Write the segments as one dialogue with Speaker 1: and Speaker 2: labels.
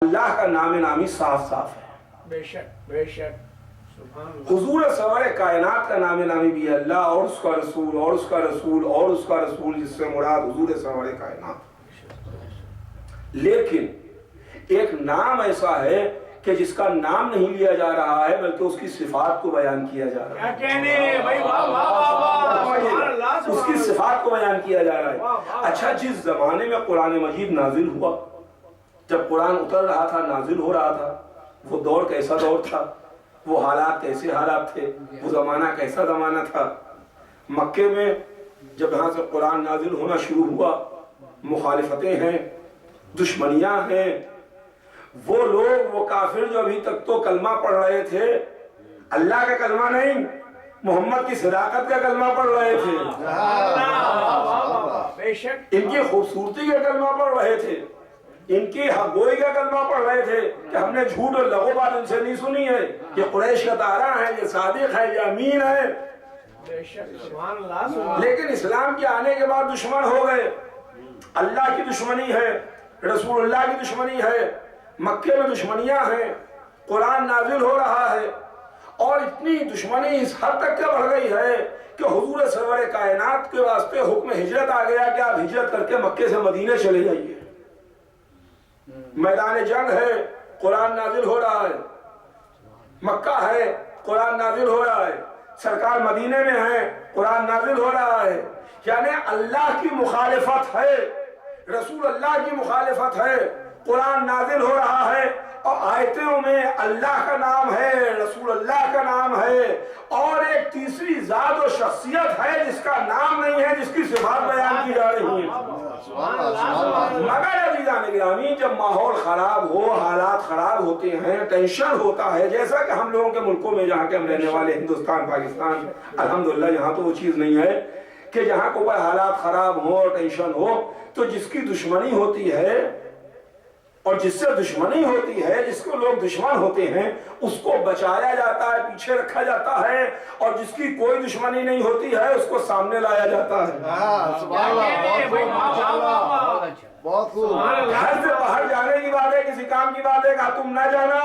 Speaker 1: اللہ کا نام نامی صاف صاف ہے.
Speaker 2: بے شک بے شک.
Speaker 1: حضور سرور کائنات کا نام نامی بھی ہے اللہ، اور اس کا رسول اور اس کا رسول اور اس کا رسول، جس سے مراد حضور سرور کائنات. لیکن ایک نام ایسا ہے کہ جس کا نام نہیں لیا جا رہا ہے بلکہ اس کی صفات کو بیان کیا جا رہا ہے.
Speaker 2: کیا کہنے بھائی، واہ واہ واہ واہ،
Speaker 1: اس کی صفات کو بیان کیا جا رہا ہے. اچھا، جس زمانے میں قرآن مجید نازل ہوا، جب قرآن اتر رہا تھا، نازل ہو رہا تھا، وہ دور کیسا دور تھا، وہ حالات کیسے حالات تھے، وہ زمانہ کیسا زمانہ تھا. مکے میں جب یہاں سے قرآن نازل ہونا شروع ہوا، مخالفتیں ہیں، دشمنیاں ہیں. وہ لوگ، وہ کافر جو ابھی تک تو کلمہ پڑھ رہے تھے، اللہ کا کلمہ نہیں، محمد کی صداقت کا کلمہ پڑھ رہے تھے، ان کی خوبصورتی کا کلمہ پڑھ رہے تھے، ان کی حق گوئی کا کلمہ پڑھ رہے تھے کہ ہم نے جھوٹ اور لغو بات ان سے نہیں سنی ہے، یہ قریش کا تارا ہے، یہ صادق ہے، یہ امین ہے. لیکن اسلام کے آنے کے بعد دشمن ہو گئے. اللہ کی دشمنی ہے، رسول اللہ کی دشمنی ہے، مکے میں دشمنیاں ہیں، قرآن نازل ہو رہا ہے، اور اتنی دشمنی اس حد تک کے بڑھ گئی ہے کہ حضور سرور کائنات کے واسطے حکم ہجرت آ گیا کہ آپ ہجرت کر کے مکے سے مدینے چلے جائیے. میدان جنگ ہے، قرآن نازل ہو رہا ہے، مکہ ہے، قرآن نازل ہو رہا ہے، سرکار مدینے میں ہے، قرآن نازل ہو رہا ہے. یعنی اللہ کی مخالفت ہے، رسول اللہ کی مخالفت ہے، قرآن نازل ہو رہا ہے، اور آیتوں میں اللہ کا نام ہے، رسول اللہ کا نام ہے، اور ایک تیسری ذات و شخصیت ہے جس کا نام نہیں ہے، جس کی صفات بیان کی جا رہی ہیں. مگر عزیزان گرامی، جب ماحول خراب ہو، حالات خراب ہوتے ہیں، ٹینشن ہوتا ہے، جیسا کہ ہم لوگوں کے ملکوں میں جہاں کے ہم رہنے والے ہندوستان، پاکستان، الحمدللہ یہاں تو وہ چیز نہیں ہے کہ جہاں کو حالات خراب ہو اور ٹینشن ہو تو جس کی دشمنی ہوتی ہے اور جس سے دشمنی ہوتی ہے، جس کو لوگ دشمن ہوتے ہیں، اس کو بچایا جاتا ہے، پیچھے رکھا جاتا ہے، اور جس کی کوئی دشمنی نہیں ہوتی ہے اس کو سامنے لایا جاتا ہے. گھر سے باہر جانے کی بات ہے، کسی کام کی بات ہے کہ تم نہ جانا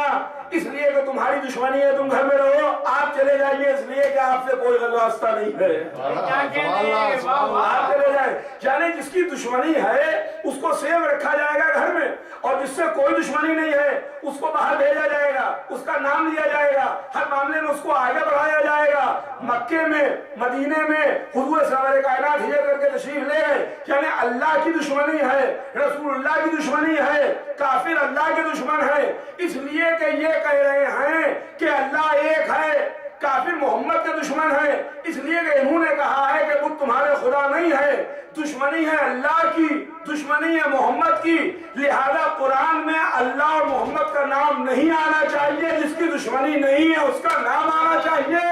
Speaker 1: اس لیے کہ تمہاری دشمنی ہے، تم گھر میں رہو، آپ چلے جائیے اس لیے کہ آپ سے کوئی واسطہ نہیں ہے، آپ چلے جائیں. یعنی جس کی دشمنی ہے اس کو سیو رکھا جائے گا گھر میں، اور جس سے کوئی دشمنی نہیں ہے اس کو باہر بھیجا جائے گا، اس کا نام لیا جائے گا، ہر معاملے میں اس کو آگے بڑھایا جائے گا. مکے میں، مدینے میں حضور سرور کائنات ہجرت کر کے تشریف لے گئے. یعنی اللہ کی دشمنی ہے، رسول اللہ کی دشمنی ہے، کافر اللہ کے دشمن ہے، اس لیے کہ یہ کہہ رہے ہیں کہ اللہ ایک ہے. کافر محمد کے دشمن ہے، اس لیے کہ انہوں نے کہا ہے کہ بت تمہارے خدا نہیں ہے. دشمنی ہے اللہ کی، دشمنی ہے محمد کی، لہذا قرآن میں اللہ اور محمد کا نام نہیں آنا چاہیے. جس کی دشمنی نہیں ہے اس کا نام آنا چاہیے.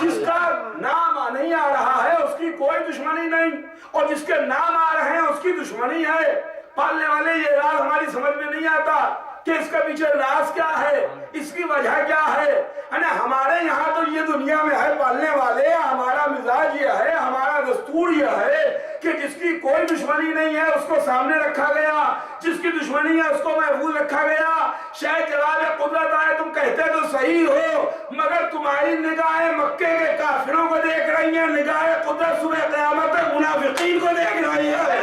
Speaker 1: جس کا نام نہیں آ رہا ہے اس کی کوئی دشمنی نہیں، اور جس کے نام آ رہے ہیں اس کی دشمنی ہے. پالنے والے یہ راز ہماری سمجھ میں نہیں آتا کہ اس کے پیچھے راز کیا ہے، اس کی وجہ کیا ہے. ہمارے یہاں تو یہ دنیا میں ہے پالنے والے، ہمارا مزاج یہ ہے، ہمارا دستور یہ ہے کہ جس کی کوئی دشمنی نہیں ہے اس کو سامنے رکھا گیا، جس کی دشمنی ہے اس کو محفوظ رکھا گیا. شاید جواب قدرت آئے تم کہتے تو صحیح ہو، مگر تمہاری نگاہیں مکے کے کافروں کو دیکھ رہی ہیں، نگاہ قدرت صبح قیامت تک منافقین کو دیکھ رہی ہے.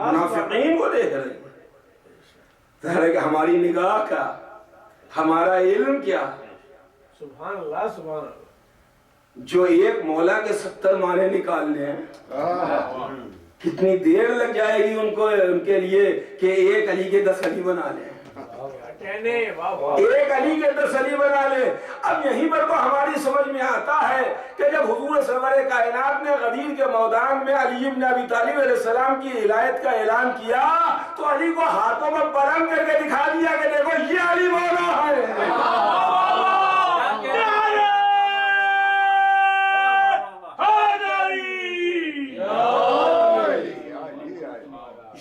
Speaker 1: منافقین کو دیکھ رہے ہیں. ظاہر ہے کہ ہماری نگاہ کا، ہمارا علم کیا،
Speaker 2: سبحان اللہ سبحان اللہ.
Speaker 1: جو ایک مولا کے 70 معنی نکالنے ہیں، کتنی دیر لگ جائے گی ان کو، ان کے لیے کہ ایک علی کے 10 علی بنا لیں، ایک علی کے 10 علی بنا لیں. اب یہیں پر تو ہماری سمجھ میں آتا ہے کہ جب حضور سرور کائنات نے غدیر کے میدان میں علی بن ابی طالب علیہ السلام کی ولایت کا اعلان کیا تو علی کو ہاتھوں میں بلند کر کے دکھا دیا کہ دیکھو یہ علی مولا ہے.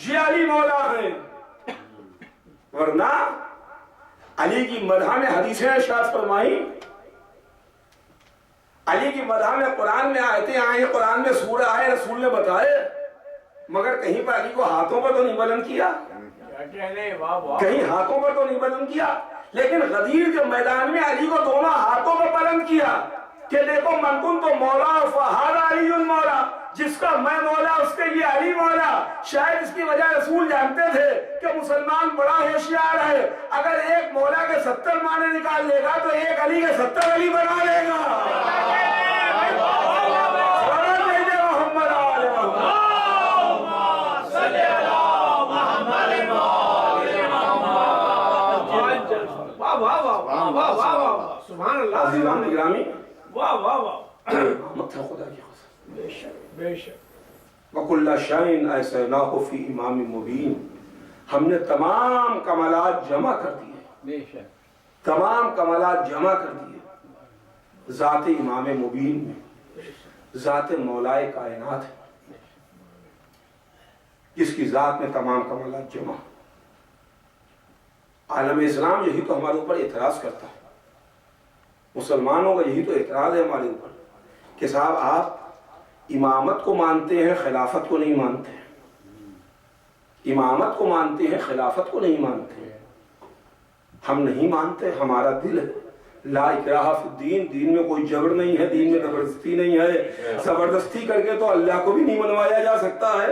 Speaker 1: یہ علی مولا ہے. ورنہ علی کی مدح میں حدیثیں ارشاد فرمائی, علی کی مدح میں قرآن میں آیتیں آئیں, قرآن میں سورہ آئے, رسول نے بتائے, مگر کہیں پر علی کو ہاتھوں پر تو نہیں بلند کیا, کہیں ہاتھوں پر تو نہیں بلند کیا. لیکن غدیر کے میدان میں علی کو دونوں ہاتھوں پر بلند کیا کہ دیکھو من کنت مولا فہذا علی مولا, جس کا میں مولا اس کے یہ علی مولا. شاید اس کی وجہ رسول جانتے تھے کہ مسلمان بڑا ہوشیار ہے, اگر ایک مولا کے 70 معنی نکال لے گا تو ایک علی کے 70 علی بنا لے گا. عزیزان گرامی, مت ہے خدا کی قسم,
Speaker 2: بے شک بے شک.
Speaker 1: وَكُلَّ شَيْءٍ أَحْصَيْنَاهُ فِي إِمَامٍ مُبِينٍ, ہم نے تمام کمالات جمع کر دیے,
Speaker 2: بے شک
Speaker 1: تمام کمالات جمع کر دیے ذات امام مبین میں, ذات مولائے کائنات ہے, جس کی ذات میں تمام کمالات جمع. عالم اسلام یہی تو ہمارے اوپر اعتراض کرتا ہے, مسلمانوں کا یہی تو اعتراض ہے ہمارے اوپر کہ صاحب آپ امامت کو مانتے ہیں, خلافت کو نہیں مانتے, امامت کو مانتے ہیں, خلافت کو نہیں مانتے. ہم نہیں مانتے, ہمارا دل ہے. لا اکراہ فی الدین, دین میں کوئی جبر نہیں ہے, دین میں زبردستی نہیں ہے. زبردستی کر کے تو اللہ کو بھی نہیں منوایا جا سکتا ہے.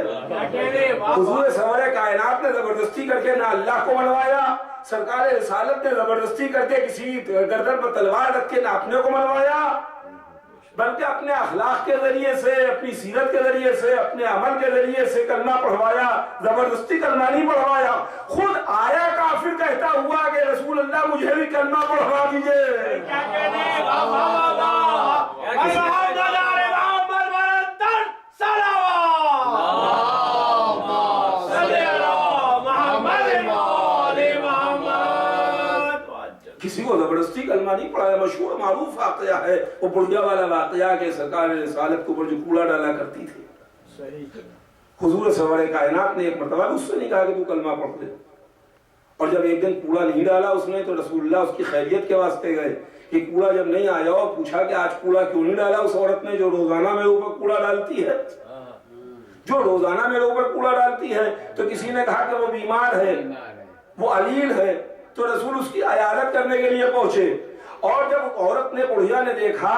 Speaker 1: حضور سرور کائنات نے زبردستی کر کے نہ اللہ کو منوایا, سرکار رسالت نے زبردستی کر کے کسی گردن پر تلوار رکھ کے نہ اپنے کو منوایا, بلکہ اپنے اخلاق کے ذریعے سے, اپنی سیرت کے ذریعے سے, اپنے عمل کے ذریعے سے کلمہ پڑھوایا. زبردستی کلمہ نہیں پڑھوایا, خود آیا کافر کہتا ہوا کہ رسول اللہ مجھے بھی کلمہ پڑھوا دیجئے. کیا کہنے, کسی کو زبردستی کلمہ نہیں پڑھایا. مشہور معروف واقعہ ہے وہ بڑھیا والا واقعہ کہ سرکار رسالت کے اوپر جو کوڑا ڈالا کرتی تھی, حضور سرور کائنات نے ایک مرتبہ اس سے نہیں کہا کہ تو کلمہ پڑھ دے, اور جب ایک دن کوڑا نہیں ڈالا اس نے تو رسول اللہ اس کی خیریت کے واسطے گئے کہ کوڑا جب نہیں آیا اور پوچھا کہ آج کوڑا کیوں نہیں ڈالا اس عورت نے جو روزانہ میرے اوپر کوڑا ڈالتی ہے, جو روزانہ میرے اوپر کوڑا ڈالتی ہے. تو کسی نے کہا کہ وہ بیمار ہے, وہ علیل ہے. تو رسول اس کی عیادت کرنے کے لیے پہنچے, اور جب عورت نے بڑھیا نے دیکھا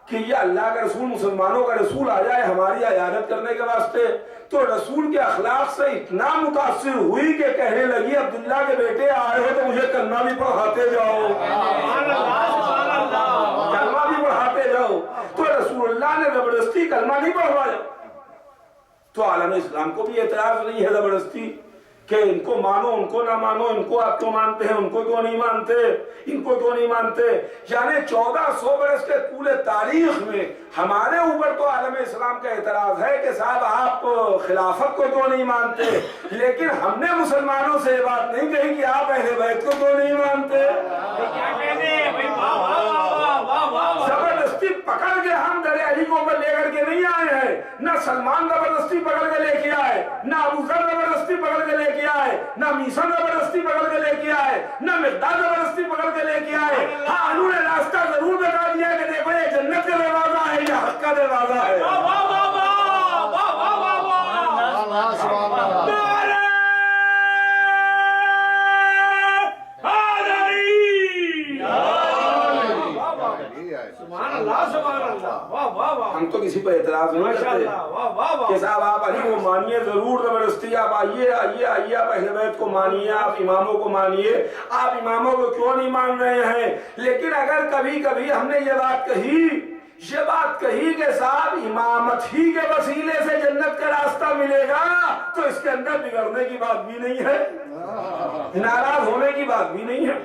Speaker 1: کہ یہ اللہ کا رسول, مسلمانوں کا رسول آ جائے ہماری عیادت کرنے کے واسطے, تو رسول کے اخلاق سے اتنا متاثر ہوئی کہ کہنے لگی عبداللہ کے بیٹے آئے ہو تو مجھے کلمہ بھی پڑھاتے جاؤ, کلمہ بھی پڑھاتے جاؤ. تو رسول اللہ نے زبردستی کلمہ نہیں پڑھوایا. تو عالم اسلام کو بھی اعتراض نہیں ہے زبردستی کہ ان کو مانو ان کو نہ مانو, ان کو آپ کیوں مانتے ہیں, ان کو کیوں نہیں مانتے, ان کو کیوں نہیں مانتے. یعنی 1400 برس کے طول تاریخ میں ہمارے اوپر تو عالم اسلام کا اعتراض ہے کہ صاحب آپ خلافت کو کیوں نہیں مانتے, لیکن ہم نے مسلمانوں سے یہ بات نہیں کہی کہ آپ اہل بیت کو کیوں نہیں مانتے. زبردستی پکڑ کے ہم در علی کو لے کر کے نہیں آئے ہیں, نہ سلمان زبردستی پکڑ کے لے کے آئے, نہ ابو ذر زبردستی پکڑ کے لے کے آئے, نہ میثم زبردستی پکڑ کے لے کے آئے, نہ مقداد زبردستی پکڑ کے لے کے آئے. ہاں انہوں نے راستہ ضرور بتا دیا کہ دیکھو یہ جنت کا دروازہ ہے, یہ حق کا دروازہ ہے. ہم تو کسی پر اعتراض نہیں کرتے کہ صاحب آپ علی کو مانیے ضرور زبردستی, آپ آئیے آئیے آئیے, آپ اہل بیت کو مانیے, آپ اماموں کو مانیے. آپ اماموں کو کیوں نہیں مان رہے ہیں, لیکن اگر کبھی کبھی ہم نے یہ بات کہی کہ صاحب امامت ہی کے وسیلے سے جنت کا راستہ ملے گا, تو اس کے اندر بگڑنے کی بات بھی نہیں ہے, ناراض ہونے کی بات بھی نہیں ہے.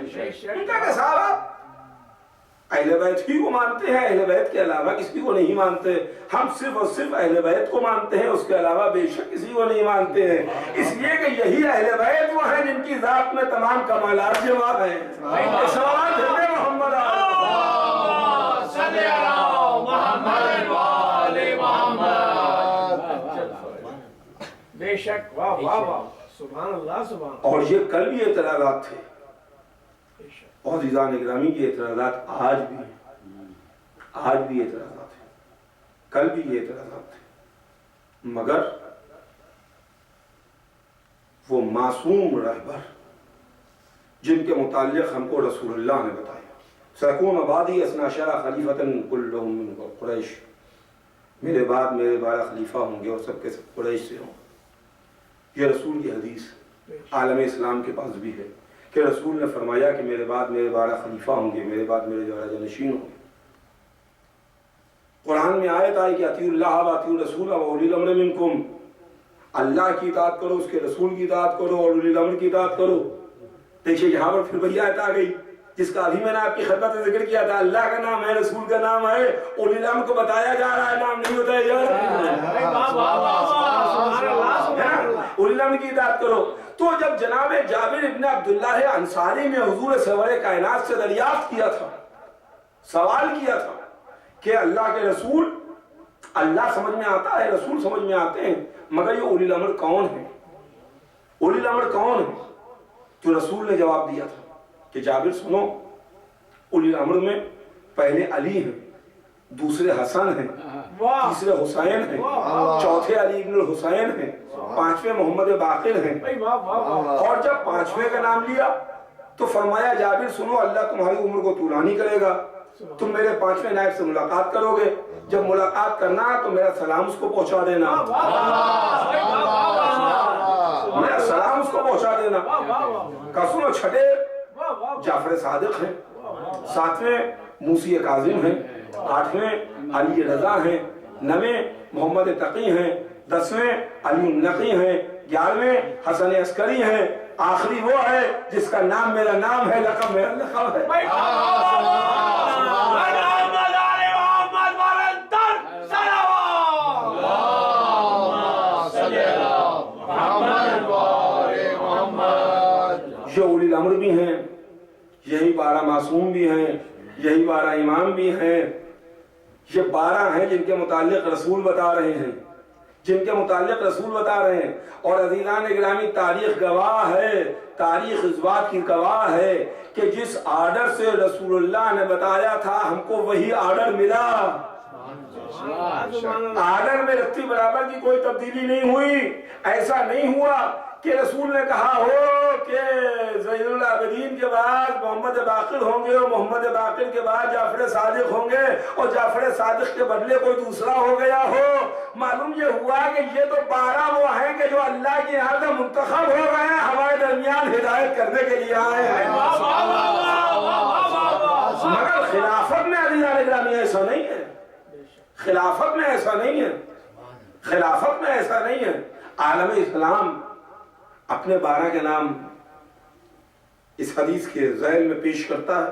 Speaker 1: کہ صاحب اہل بیت ہی کو مانتے ہیں، اہل بیت کے علاوہ کسی کو نہیں مانتے. ہم صرف اور صرف اہل بیت کو مانتے ہیں، اس کے علاوہ بے شک کسی کو نہیں مانتے ہیں. اس لیے کہ یہی اہل بیت وہ ہیں جن کی ذات میں تمام کمالات جمع ہیں. سوال ہے محمد
Speaker 2: صلی اللہ محمد والے محمد. بے شک. واہ واہ واہ، سبحان اللہ سبحان اللہ.
Speaker 1: اور یہ کل بھی اعتراضات تھے اور عزیزان اکرامی یہ اعتراضات آج بھی ہیں. آج بھی اعتراضات ہیں، کل بھی یہ اعتراضات تھے. مگر وہ معصوم رہبر جن کے متعلق ہم کو رسول اللہ نے بتایا، سیکون عبادی اثنا عشر خلیفتاً کلہم من قریش، میرے بعد میرے 12 خلیفہ ہوں گے اور سب کے سب قریش سے ہوں. یہ رسول کی حدیث عالم اسلام کے پاس بھی ہے کہ رسول نے فرمایا کہ میرے بعد میرے 12 خلیفہ ہوں گے، میرے بعد میرے 12 جانشین ہوں گے. قرآن میں آیت آئی کہ اطیعوا اللہ و اطیعوا الرسول و اولی الامر منکم، اللہ کی اطاعت کرو، اس کے رسول کی اطاعت کرو اور اولی الامر کی اطاعت کرو. دیکھیے یہاں پر پھر وہی آیت آ گئی جس کا ابھی میں نے آپ کی خدمت میں ذکر کیا تھا. اللہ کا نام ہے، رسول کا نام ہے، اولی الامر کو بتایا جا رہا ہے، نام نہیں بتایا جا رہا. اولی الامر کی اطاعت کرو. تو جب جناب جابر ابن عبداللہ انصاری نے حضور سرور کائنات سے دریافت کیا تھا، سوال کیا تھا کہ اللہ کے رسول، اللہ سمجھ میں آتا ہے، رسول سمجھ میں آتے ہیں، مگر یہ اولی الامر کون ہے؟ اولی الامر کون ہے؟ تو رسول نے جواب دیا تھا کہ جابر سنو، اولی الامر میں پہلے علی ہیں، دوسرے حسن ہیں، تیسرے حسین ہیں، چوتھے علی ابن الحسین ہیں، 5ویں محمد باقر ہیں. اور جب 5ویں کا نام لیا تو فرمایا جابر سنو، اللہ تمہاری عمر کو طولانی کرے گا، تم میرے 5ویں نائب سے ملاقات کرو گے، جب ملاقات کرنا تو میرا سلام اس کو پہنچا دینا، میرا سلام اس کو پہنچا دینا. سنو، 6 جعفر صادق ہیں، 7ویں موسی کاظم ہیں، 8ویں علی رضا ہیں، 9ویں محمد تقی ہیں، 10ویں علی النقی ہیں، 11ویں حسن عسکری ہیں، آخری وہ ہے جس کا نام میرا نام ہے، لقب میرا لقب ہے. یہ اولی الامر بھی ہیں، یہی 12 معصوم بھی ہیں، یہی 12 امام بھی ہیں. یہ 12 ہیں جن کے متعلق رسول بتا رہے ہیں، جن کے متعلق رسول بتا رہے ہیں. اور عزیزان اکرامی تاریخ گواہ ہے، تاریخ اس بات کی گواہ ہے کہ جس آرڈر سے رسول اللہ نے بتایا تھا ہم کو وہی آرڈر ملا. آرڈر میں رتی برابر کی کوئی تبدیلی نہیں ہوئی. ایسا نہیں ہوا کہ رسول نے کہا ہو کہ زین العابدین کے بعد محمد باقر ہوں گے اور محمد باقر کے بعد جعفر صادق ہوں گے اور جعفر صادق کے بدلے کوئی دوسرا ہو گیا ہو. معلوم یہ ہوا کہ یہ تو 12 وہ ہیں کہ جو اللہ کے یہاں سے منتخب ہو گئے ہیں، ہمارے درمیان ہدایت کرنے کے لیے آئے ہیں. مگر خلافت میں عزیزان اکرامی ایسا نہیں ہے، خلافت میں ایسا نہیں ہے، خلافت میں ایسا نہیں ہے. عالم اسلام اپنے 12 کے نام اس حدیث کے ذیل میں پیش کرتا ہے.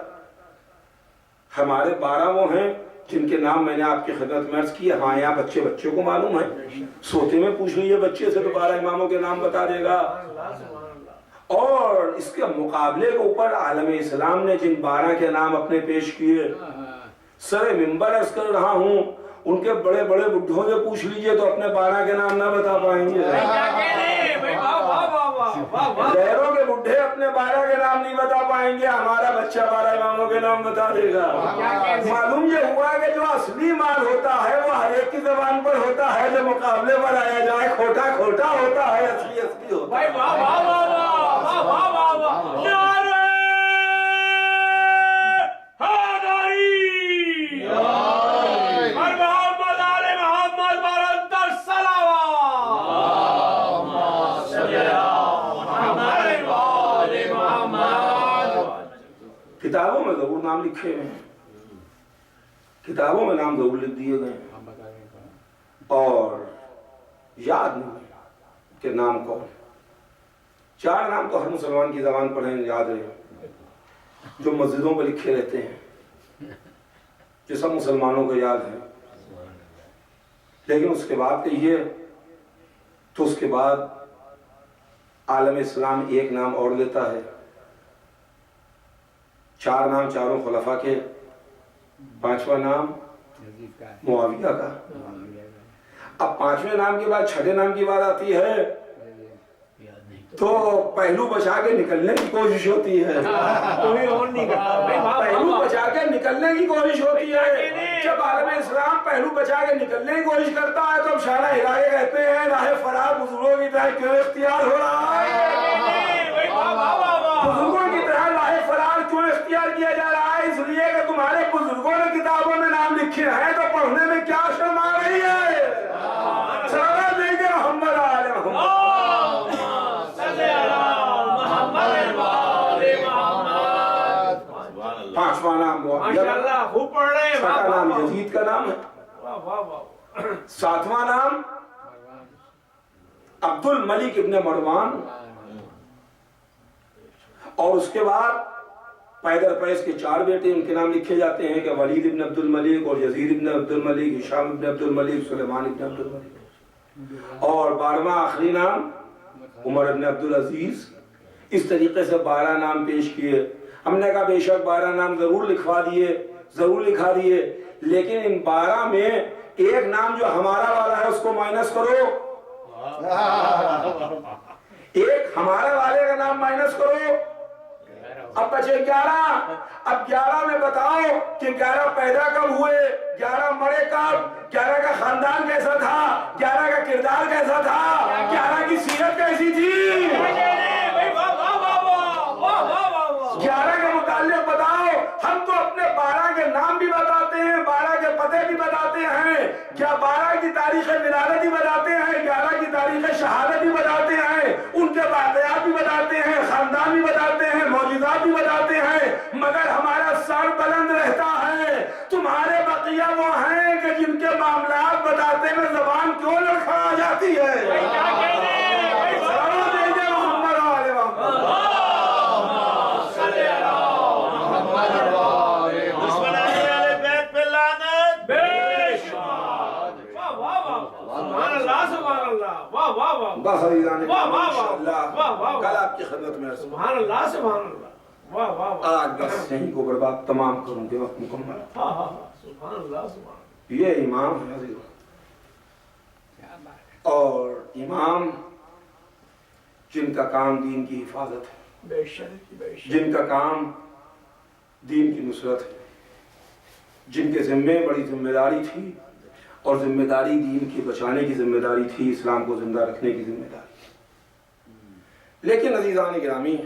Speaker 1: ہمارے 12 وہ ہیں جن کے نام میں نے آپ کی خدمت میں عرض کی. ہاں یہاں بچے بچے کو معلوم ہے، سوتے میں پوچھ لیجیے بچے سے تو 12 اماموں کے نام بتا دے گا. اور اس کے مقابلے کے اوپر عالم اسلام نے جن 12 کے نام اپنے پیش کیے، سر منبر عرض کر رہا ہوں، ان کے بڑے بڑے بڈھوں سے پوچھ لیجئے تو اپنے 12 کے نام نہ بتا پائیں گے. غیروں کے بڈھے اپنے 12 کے نام نہیں بتا پائیں گے، ہمارا بچہ 12 اماموں کے نام بتا دے گا. معلوم یہ ہوا کہ جو اصلی مال ہوتا ہے وہ ہر ایک کی زبان پر ہوتا ہے، جو مقابلے پر آیا جائے کھوٹا کھوٹا ہوتا ہے، اصلی اصلی ہوتا ہے. کتابوں میں ضرور نام لکھے ہوئے ہیں، کتابوں میں نام ضرور لکھ دیے گئے ہیں، اور یاد نہیں کہ نام کون. 4 نام تو ہر مسلمان کی زبان پر ہیں، یاد رہے، جو مسجدوں پر لکھے رہتے ہیں. یہ سب مسلمانوں کو یاد ہے، لیکن اس کے بعد کہیے تو اس کے بعد عالم اسلام ایک نام اور لیتا ہے، 4 نام چاروں خلفاء کے، 5واں نام معاویہ کا۔ اب 5ویں نام کے بعد 6 نام کی بات آتی ہے تو پہلو بچا کے نکلنے کی کوشش ہوتی ہے، پہلو بچا کے نکلنے کی کوشش ہوتی ہے۔ جب عالم اسلام پہلو بچا کے نکلنے کی کوشش کرتا ہے تو شانہ ہلا کے کہتے ہیں راہ فرار بزرگوں کی طرح کیوں اختیار ہو رہا ہے، بزرگوں کی طرح راہ فرار کیوں اختیار کیا جا رہا ہے؟ اس لیے کہ تمہارے بزرگوں نے کتابوں میں نام لکھے ہیں تو پڑھنے میں کیا شرم آ رہی ہے؟ سلام دیجیے محمد آل محمد۔ 5واں نام معاویہ، 6واں نام یزید کا نام ہے، 7واں نام عبد الملک ابن مروان، اور اس کے بعد پیدر پیس کے 4 بیٹے ان کے نام لکھے جاتے ہیں کہ ولید ابن عبد الملک اور یزید ابن عبد الملک، ہشام ابن عبد الملک، سلیمان ابن عبد الملک، اور 12واں آخری نام عمر ابن عبد العزیز۔ اس طریقے سے 12 نام پیش کیے۔ ہم نے کہا بے شک 12 نام ضرور لکھا دیے، لیکن ان 12 میں ایک نام جو ہمارا والا ہے اس کو مائنس کرو، ایک ہمارا والے کا نام مائنس کرو، اب بچے 11۔ اب 11 میں بتاؤ کہ 11 پیدا کب ہوئے، 11 مرے کب، 11 کا خاندان کیسا تھا، 11 کا کردار کیسا تھا، 11 کی سیرت کیسی تھی، 11 کے متعلق بتاؤ۔ ہم تو اپنے 12 کے نام بھی بتاتے ہیں، 12 کے پتے بھی بتاتے ہیں، کیا 12 کی تاریخ ولادت بھی بتاتے ہیں، 11 کی تاریخ شہادت بھی بتاتے ہیں، ان کے واقعات بھی بتاتے ہیں، خاندان بھی بتاتے ہیں، معجزات بھی بتاتے ہیں، مگر ہمارا سر بلند رہتا ہے۔ تمہارے بقیہ وہ ہیں کہ جن کے معاملات بتاتے میں زبان کیوں لڑکھڑا جاتی ہے۔ کل آپ کی خدمت میں
Speaker 2: سبحان اللہ سبحان اللہ، واہ واہ واہ،
Speaker 1: آج بس یہیں کو برباد تمام کروں گے، وقت مکمل۔
Speaker 2: سبحان اللہ سبحان اللہ۔
Speaker 1: یہ امام ہے عزیز، اور امام جن کا کام دین کی حفاظت ہے،
Speaker 2: بے شک بے شک،
Speaker 1: جن کا کام دین کی نصرت ہے، جن کے ذمے بڑی ذمہ داری تھی، اور ذمہ داری دین کی بچانے کی ذمہ داری تھی، اسلام کو زندہ رکھنے کی ذمہ داری۔ لیکن عزیزان گرامی،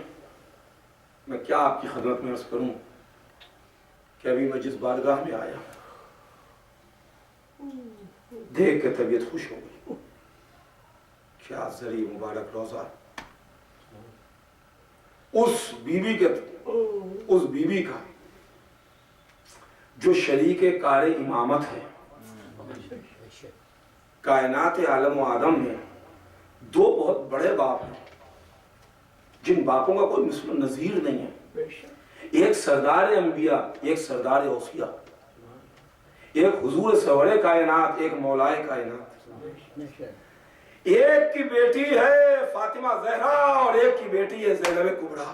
Speaker 1: میں کیا آپ کی خدمت میں عرض کروں کہ ابھی میں جس بارگاہ میں آیا دیکھ کے طبیعت خوش ہو گئی۔ کیا زری مبارک روزہ، اس بیوی کا جو شریک کار امامت ہے۔ کائنات عالم و آدم میں 2 بہت بڑے باپ ہیں جن باپوں کا کوئی مثل نظیر نہیں ہے، ایک سردار انبیاء، ایک سردار اوصیاء، ایک حضور سرور کائنات، ایک مولائے کائنات۔ ایک کی بیٹی ہے فاطمہ زہرا اور ایک کی بیٹی ہے زینب کبریٰ،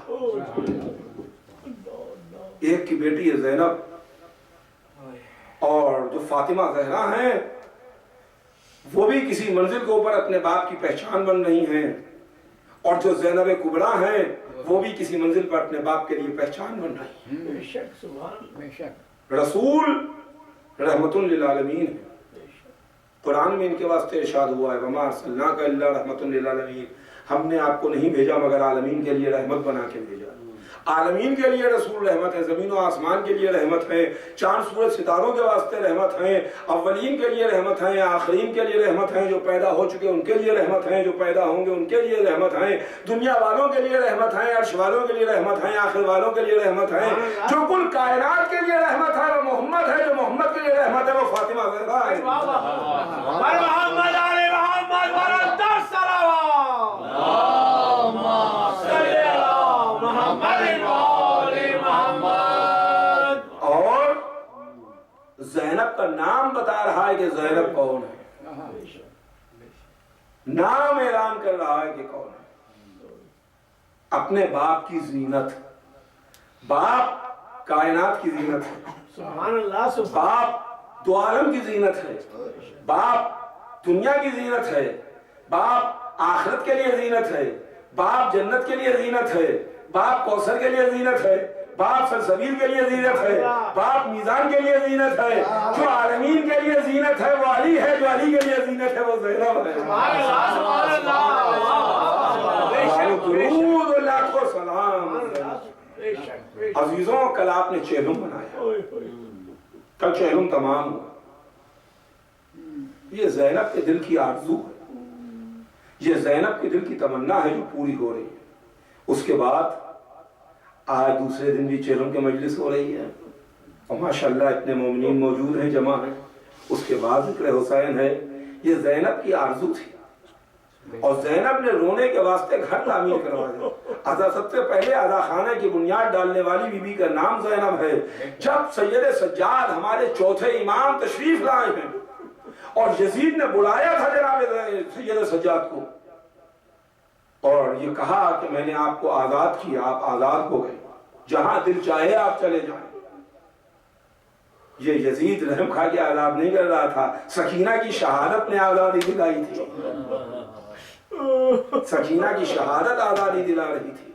Speaker 1: ایک کی بیٹی ہے زینب، اور جو فاطمہ زہرا ہیں وہ بھی کسی منزل کے اوپر اپنے باپ کی پہچان بن رہی ہیں، اور جو زینب کبریٰ ہیں وہ بھی کسی منزل پر اپنے باپ کے لیے پہچان بن رہی ہیں۔
Speaker 2: بے شک سبحان، بے شک،
Speaker 1: رسول رحمت للعالمین ہے، قرآن میں ان کے واسطے ارشاد ہوا ہے وَمَا أَرْسَلْنَاكَ إِلَّا رَحْمَةً لِلْعَالَمِينَ، ہم نے آپ کو نہیں بھیجا مگر عالمین کے لیے رحمت بنا کے بھیجا۔ عالمین کے لیے رسول رحمت ہے، زمین و آسمان کے لیے رحمت ہے، چاند سورج ستاروں کے واسطے رحمت ہیں، اولین کے لیے رحمت ہیں، آخرین کے لیے رحمت ہیں، جو پیدا ہو چکے ان کے لیے رحمت ہیں، جو پیدا ہوں گے ان کے لیے رحمت ہیں، دنیا والوں کے لیے رحمت ہیں، عرش والوں کے لیے رحمت ہیں، آخر والوں کے لیے رحمت ہیں، جو کل کائنات کے لیے رحمت ہے وہ محمد ہے، جو محمد کے لیے رحمت ہے وہ فاطمہ زہرا ہے۔
Speaker 2: محمد علی محمد ورد الصلوات،
Speaker 1: اور زینب کا نام بتا رہا ہے کہ زینب کون ہے، نام اعلان کر رہا ہے کہ کون ہے۔ اپنے باپ کی زینت، باپ کائنات کی زینت ہے،
Speaker 2: سبحان اللہ، سبحان
Speaker 1: باپ دو عالم کی زینت ہے، باپ دنیا کی زینت ہے، باپ آخرت کے لیے زینت ہے، باپ جنت کے لیے زینت ہے، باپ کوثر کے لیے زینت ہے، باپ سلسبیل کے لیے زینت ہے، باپ میزان کے لیے زینت ہے، جو عالمین کے لیے زینت ہے وہ علی ہے، جو علی کے لیے زینت ہے وہ زینب ہے۔
Speaker 2: سبحان اللہ، سبحان اللہ، بے شک، بے شک،
Speaker 1: درود و لاکھوں سلام۔
Speaker 2: بے شک، بے شک۔
Speaker 1: عزیزوں کل آپ نے چہلم بنایا، کل چہلم تمام ہوا۔ یہ زینب کے دل کی آرزو ہے، یہ زینب کے دل کی تمنا ہے جو پوری ہو رہی ہے۔ اس کے بعد آج دوسرے دن بھی چہلم کے مجلس ہو رہی ہے اور ماشاءاللہ اتنے مومنین موجود ہیں، جمع ہیں۔ اس کے بعد ذکر حسین ہے۔ یہ زینب کی آرزو تھی اور زینب نے رونے کے واسطے گھر تعمیر کروایا۔ آزا سب سے پہلے آزا خانہ کی بنیاد ڈالنے والی بی بی کا نام زینب ہے۔ جب سید سجاد ہمارے چوتھے امام تشریف لائے ہیں اور یزید نے بلایا تھا جناب سید سجاد کو اور یہ کہا کہ میں نے آپ کو آزاد کیا، آپ آزاد ہو گئے، جہاں دل چاہے آپ چلے جائیں۔ یہ یزید رحم کھا کے آزاد نہیں کر رہا تھا، سکینہ کی شہادت نے آزادی دلائی تھی، سکینہ کی شہادت آزادی دلا رہی تھی۔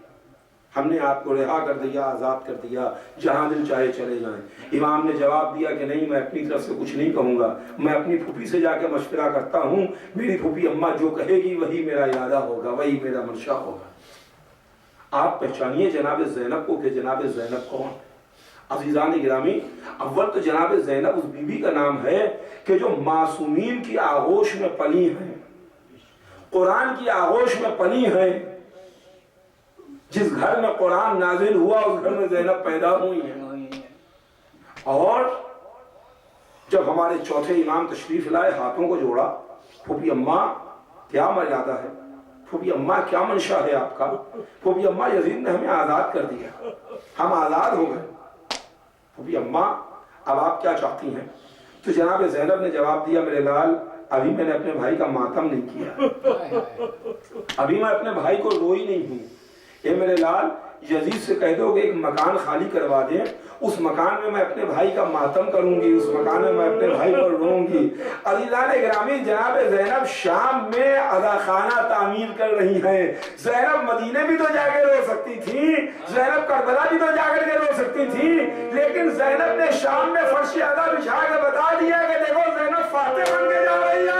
Speaker 1: ہم نے آپ کو رہا کر دیا، آزاد کر دیا، جہاں دل چاہے چلے جائیں۔ امام نے جواب دیا کہ نہیں، میں اپنی طرف سے کچھ نہیں کہوں گا، میں اپنی پھوپھی سے جا کے مشورہ کرتا ہوں، میری پھوپھی اماں جو کہے گی وہی میرا ارادہ ہوگا، وہی میرا منشا ہوگا۔ آپ پہچانیے جناب زینب کو کہ جناب زینب کون؟ عزیزان گرامی، اول تو جناب زینب اس بی بی کا نام ہے کہ جو معصومین کی آغوش میں پلی ہیں، قرآن کی آغوش میں پلی ہیں۔ جس گھر میں قرآن نازل ہوا اس گھر میں زینب پیدا ہوئی ہیں۔ اور جب ہمارے چوتھے امام تشریف لائے، ہاتھوں کو جوڑا، پھوپھی اماں کیا مریادہ ہے، پھوپھی اماں کیا منشا ہے آپ کا؟ پھوپھی اماں یزید نے ہمیں آزاد کر دیا، ہم آزاد ہو گئے۔ پھوپھی اماں اب آپ کیا چاہتی ہیں؟ تو جناب زینب نے جواب دیا، میرے لال ابھی میں نے اپنے بھائی کا ماتم نہیں کیا، ابھی میں اپنے بھائی کو روئی نہیں ہوں۔ اے میرے لال یزید سے کہہ دو کہ ایک مکان خالی کروا دیں، اس مکان میں اپنے بھائی کا ماتم کروں گی، اس مکان میں اپنے بھائی پر روں گی۔ عزیزان گرامی، جناب زینب شام میں عزا خانہ تعمیر کر رہی ہیں۔ زینب مدینے بھی تو جا کے رو سکتی تھی، زینب کربلا بھی تو جا کر کے رو سکتی تھی، لیکن زینب نے شام میں فرش عزا بچھا کے بتا دیا کہ دیکھو زینب فاتح بن کے جا رہی ہے۔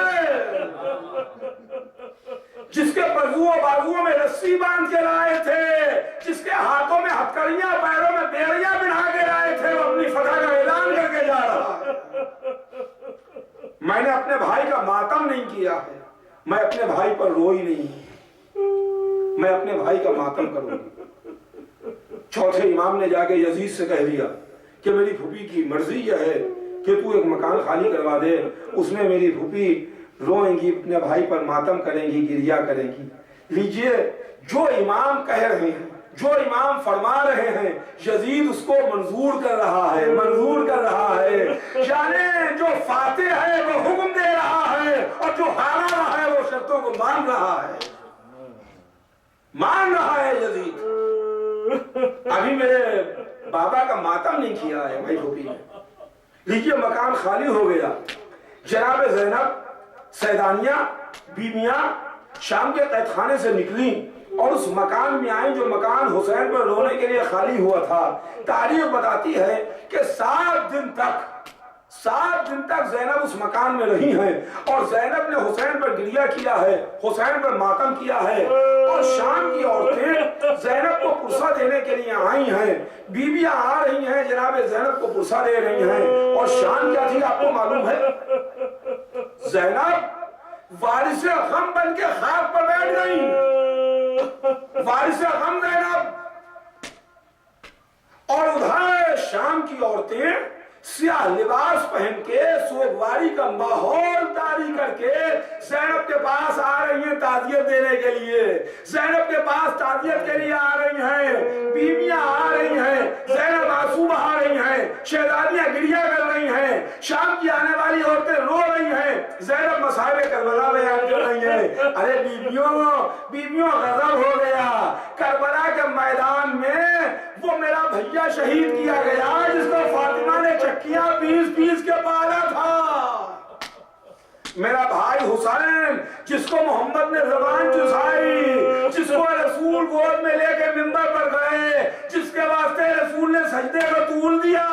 Speaker 1: جس کے بازوؤں میں رسی باندھ کے لائے تھے، جس کے ہاتھوں میں ہتکڑیاں، پیروں میں بیڑیاں بنا کے لائے تھے، وہ اپنی فتح کا اعلان کر کے جا رہا ہے۔ میں نے اپنے بھائی کا ماتم نہیں کیا ہے، میں اپنے بھائی پر روئی نہیں، میں اپنے بھائی کا ماتم کروں گی۔ چوتھے امام نے جا کے یزید سے کہہ دیا کہ میری پھوپھی کی مرضی یہ ہے کہ تو ایک مکان خالی کروا دے، اس میں میری پھوپھی روئیں گی، اپنے بھائی پر ماتم کریں گی، گریہ کریں گی۔ لیجئے جو امام کہہ رہے ہیں، جو امام فرما رہے ہیں، یزید اس کو منظور کر رہا ہے، منظور کر رہا ہے۔ یعنی جو فاتح ہے وہ حکم دے رہا ہے اور جو ہارا رہا ہے وہ شرطوں کو مان رہا ہے، مان رہا ہے یزید۔ ابھی میرے بابا کا ماتم نہیں کیا ہے بھائی پھوپھی نے، لیجئے مکان خالی ہو گیا۔ جناب زینب سیدانیہ بیویاں شام کے قید خانے سے نکلی اور اس مکان میں آئیں جو مکان حسین پر رونے کے لیے خالی ہوا تھا۔ تاریخ بتاتی ہے کہ 7 دن تک زینب اس مکان میں رہی ہیں اور زینب نے حسین پر گریہ کیا ہے، حسین پر ماتم کیا ہے۔ اور شام کی عورتیں زینب کو پرسہ دینے کے لیے آئی ہیں، بیویاں آ رہی ہیں جناب زینب کو پرسہ دے رہی ہیں۔ اور شان کیا تھی آپ کو معلوم ہے؟ زینب وارث غم بن کے خاک پر بیٹھ گئی، وارث غم زینب۔ اور ادھر شام کی عورتیں سیاہ لباس پہن کے سوگواری کا ماحول طاری کر کے زینب کے پاس آ رہی ہیں تعزیت دینے کے لیے، زینب کے پاس تعزیت کے لیے آ رہی ہیں، بیویاں آ رہی ہیں، زینب آنسو بہا رہی ہیں، شہزادیاں گریہ کر رہی ہیں۔ شام کی آنے والی عورتیں رو رہی ہیں، زینب مصائب کربلا بیان کر رہی ہیں۔ ارے بیبیوں غضب ہو گیا، کربلا کے میدان میں وہ میرا بھیا شہید کیا گیا جس کو فاطمہ نے چکیاں پیس کے پالا تھا، میرا بھائی حسین جس کو محمد نے زبان چسائی، جس کو رسول گود میں لے کے منبر پر گئے، جس کے واسطے رسول نے سجدے کو طول دیا۔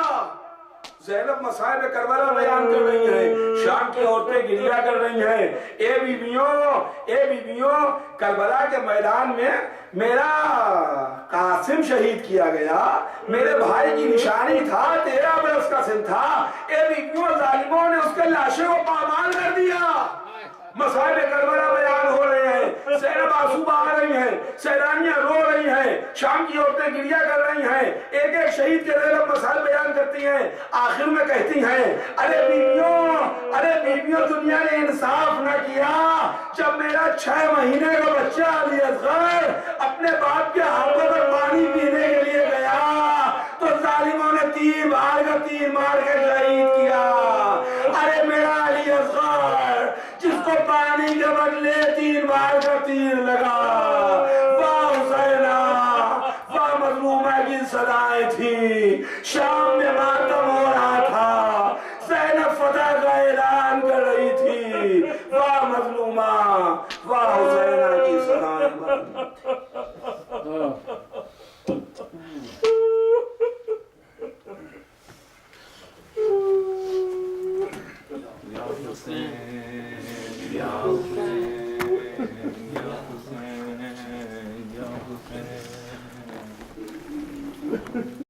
Speaker 1: زینب مصائب کربلا بیان کر رہی ہیں، شام کی عورتیں گریہ کر رہی ہیں، اے بیبیوں کربلا کے میدان میں میرا قاسم شہید کیا گیا، میرے بھائی کی نشانی تھا، 13 برس کا سن تھا، اے بیبیوں ظالموں نے اس کے لاشے کو پامال کر دیا۔ مصائب کربلا بیان ہو رہے ہیں، زینب آنسو بہا رہی ہیں، سیلانیاں رو رہی ہیں، شام کی عورتیں گریہ کر رہی ہیں، ایک ایک شہید کے زینب مسائل بیان کرتی ہیں، آخر میں کہتی ہیں ارے بیبیوں دنیا نے انصاف نہ کیا، جب میرا 6 مہینے کا بچہ علی اصغر اپنے باپ کے ہاتھوں پر پانی پینے کے لیے گیا تو ظالموں نے تیر مار کے شہید کیا۔ ارے میرا علی اصغر جس کو پانی کے بدلے 3 بار کا تیر لگا، واہ حسینہ واہ مظلومہ کی صدائیں تھی، شام میں ماتم ہو رہا تھا، زینب فتح کا اعلان کر رہی تھی، واہ مظلومہ واہ حسینہ کی صدائیں